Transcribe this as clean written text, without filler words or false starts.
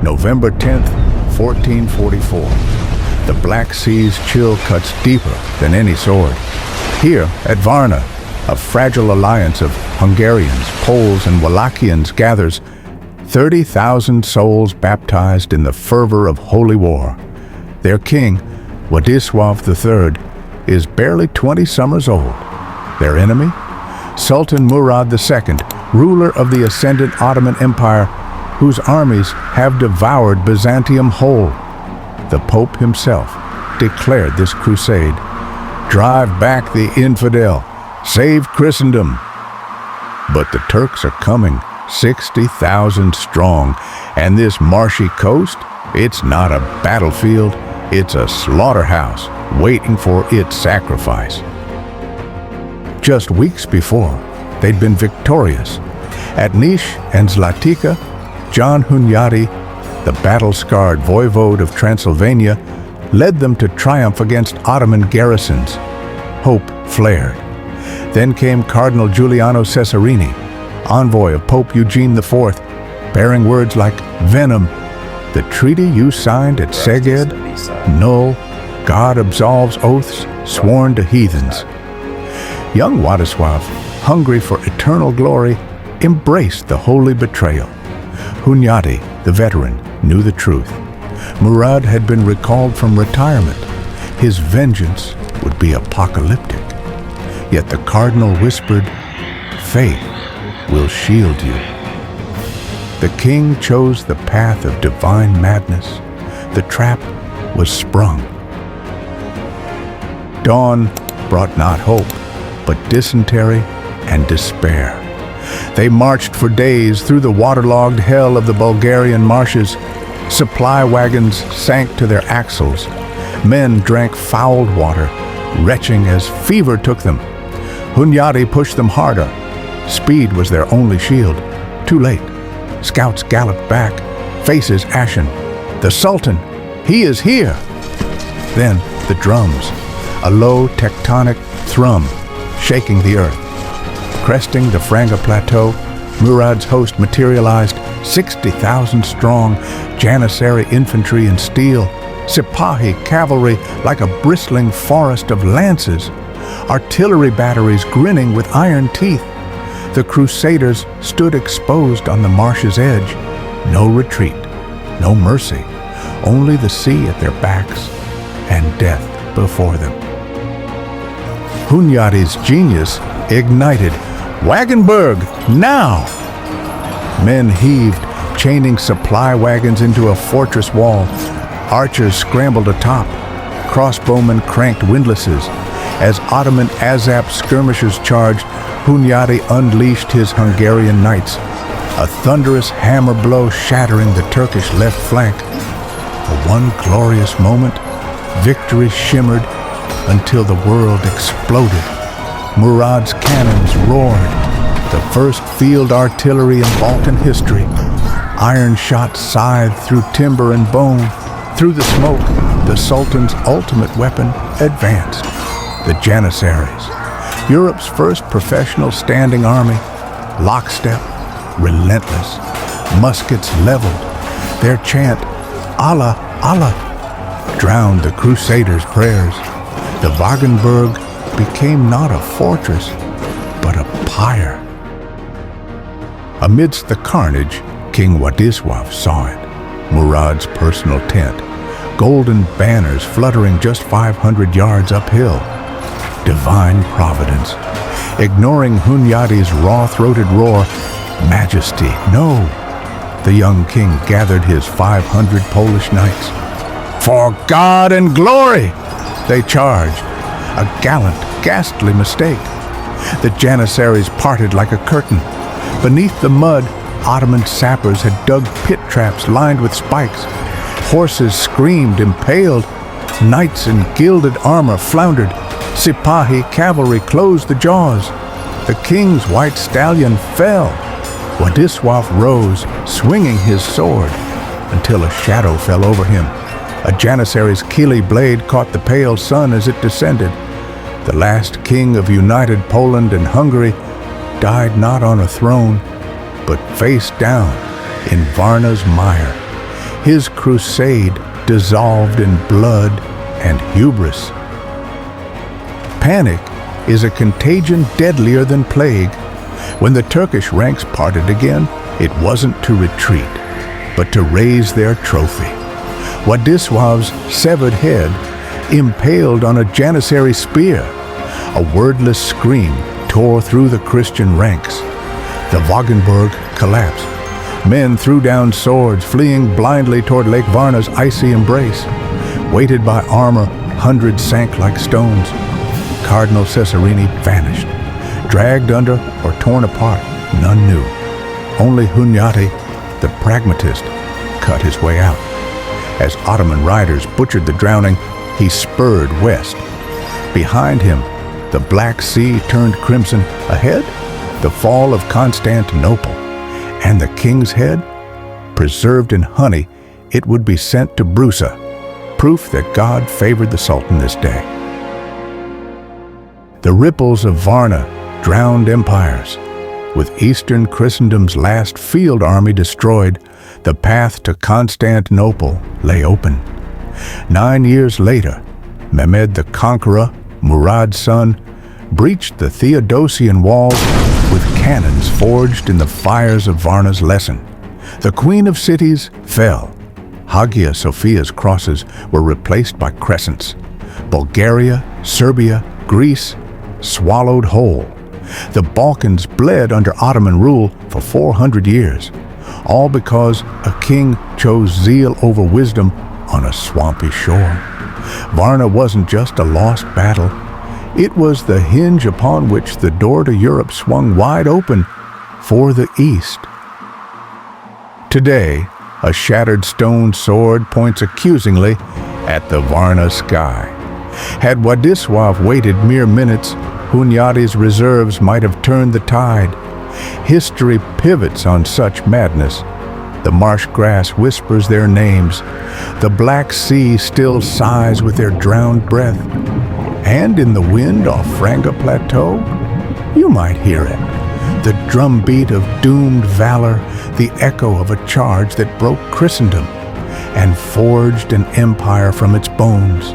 November 10th, 1444. The Black Sea's chill cuts deeper than any sword. Here, at Varna, a fragile alliance of Hungarians, Poles, and Wallachians gathers, 30,000 souls baptized in the fervor of holy war. Their king, Władysław III, is barely 20 summers old. Their enemy? Sultan Murad II, ruler of the ascendant Ottoman Empire, whose armies have devoured Byzantium whole. The Pope himself declared this crusade. Drive back the infidel. Save Christendom. But the Turks are coming, 60,000 strong, and this marshy coast, it's not a battlefield, it's a slaughterhouse waiting for its sacrifice. Just weeks before, they'd been victorious. At Niš and Zlatica, John Hunyadi, the battle-scarred voivode of Transylvania, led them to triumph against Ottoman garrisons. Hope flared. Then came Cardinal Giuliano Cesarini, envoy of Pope Eugene IV, bearing words like venom. The treaty you signed at Szeged, null, God absolves oaths sworn to heathens. Young Władysław, hungry for eternal glory, embraced the holy betrayal. Hunyadi, the veteran, knew the truth. Murad had been recalled from retirement. His vengeance would be apocalyptic. Yet the cardinal whispered, "Faith will shield you." The king chose the path of divine madness. The trap was sprung. Dawn brought not hope, but dysentery and despair. They marched for days through the waterlogged hell of the Bulgarian marshes. Supply wagons sank to their axles. Men drank fouled water, retching as fever took them. Hunyadi pushed them harder. Speed was their only shield. Too late. Scouts galloped back, faces ashen. "The Sultan! He is here!" Then the drums, a low tectonic thrum, shaking the earth. Cresting the Franga Plateau, Murad's host materialized, 60,000 strong, Janissary infantry in steel, Sipahi cavalry like a bristling forest of lances, artillery batteries grinning with iron teeth. The Crusaders stood exposed on the marsh's edge. No retreat, no mercy, only the sea at their backs and death before them. Hunyadi's genius ignited. "Wagenburg, now!" Men heaved, chaining supply wagons into a fortress wall. Archers scrambled atop. Crossbowmen cranked windlasses. As Ottoman Azap skirmishers charged, Hunyadi unleashed his Hungarian knights, a thunderous hammer blow shattering the Turkish left flank. For one glorious moment, victory shimmered until the world exploded. Murad's cannons roared, the first field artillery in Balkan history. Iron shots scythed through timber and bone. Through the smoke, the Sultan's ultimate weapon advanced. The Janissaries, Europe's first professional standing army, lockstep, relentless, muskets leveled. Their chant, "Allah, Allah," drowned the Crusaders' prayers. The Wagenburg became not a fortress, but a pyre. Amidst the carnage, King Władysław saw it. Murad's personal tent, golden banners fluttering just 500 yards uphill. Divine providence. Ignoring Hunyadi's raw-throated roar, "Majesty, no!" The young king gathered his 500 Polish knights. "For God and glory!" they charged. A gallant, ghastly mistake. The Janissaries parted like a curtain. Beneath the mud, Ottoman sappers had dug pit traps lined with spikes. Horses screamed, impaled. Knights in gilded armor floundered. Sipahi cavalry closed the jaws. The king's white stallion fell. Władysław rose, swinging his sword, until a shadow fell over him. A Janissary's Kili blade caught the pale sun as it descended. The last king of united Poland and Hungary died not on a throne, but face down in Varna's mire. his crusade dissolved in blood and hubris. Panic is a contagion deadlier than plague. When the Turkish ranks parted again, it wasn't to retreat, but to raise their trophy. Władysław's severed head impaled on a janissary spear. A wordless scream tore through the Christian ranks. The Wagenburg collapsed. Men threw down swords, fleeing blindly toward Lake Varna's icy embrace. Weighted by armor, hundreds sank like stones. Cardinal Cesarini vanished. Dragged under or torn apart, none knew. Only Hunyadi, the pragmatist, cut his way out. As Ottoman riders butchered the drowning, he spurred west. Behind him, the Black Sea turned crimson. Ahead, the fall of Constantinople. And the king's head, preserved in honey, it would be sent to Brusa, proof that God favored the Sultan this day. The ripples of Varna drowned empires. With Eastern Christendom's last field army destroyed, the path to Constantinople lay open. 9 years later, Mehmed the Conqueror, Murad's son, breached the Theodosian walls with cannons forged in the fires of Varna's lesson. The Queen of Cities fell. Hagia Sophia's crosses were replaced by crescents. Bulgaria, Serbia, Greece swallowed whole. The Balkans bled under Ottoman rule for 400 years, all because a king chose zeal over wisdom on a swampy shore. Varna wasn't just a lost battle. It was the hinge upon which the door to Europe swung wide open for the East. Today, a shattered stone sword points accusingly at the Varna sky. Had Władysław waited mere minutes, Hunyadi's reserves might have turned the tide. History pivots on such madness. The marsh grass whispers their names. The Black Sea still sighs with their drowned breath. And in the wind off Franga Plateau, you might hear it. The drumbeat of doomed valor, the echo of a charge that broke Christendom and forged an empire from its bones.